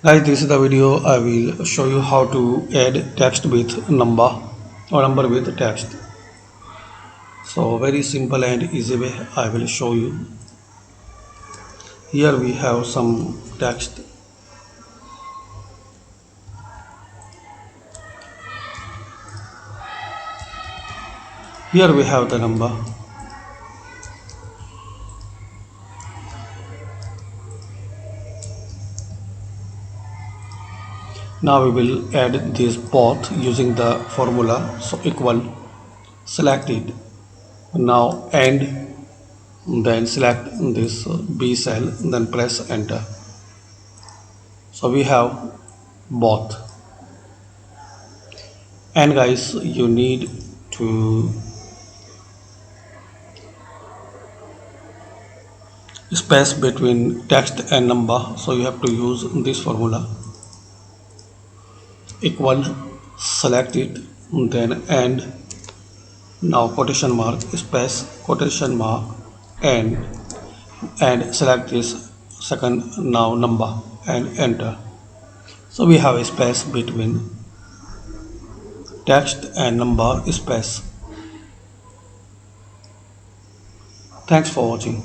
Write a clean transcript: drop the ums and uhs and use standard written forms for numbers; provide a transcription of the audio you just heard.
Guys, this is the video. I will show you how to add text with number or number with text. So very simple and easy way I will show you. Here we have some text. Here we have the number. Now we will add this both using the formula. So equal, select it. Now and then select this B cell, then press enter. So we have both. And guys, you need to space between text and number, so you have to use this formula. Equal, select it, then and, now quotation mark, space, quotation mark, and select this second, now number, and enter. So we have a space between text and number space. Thanks for watching.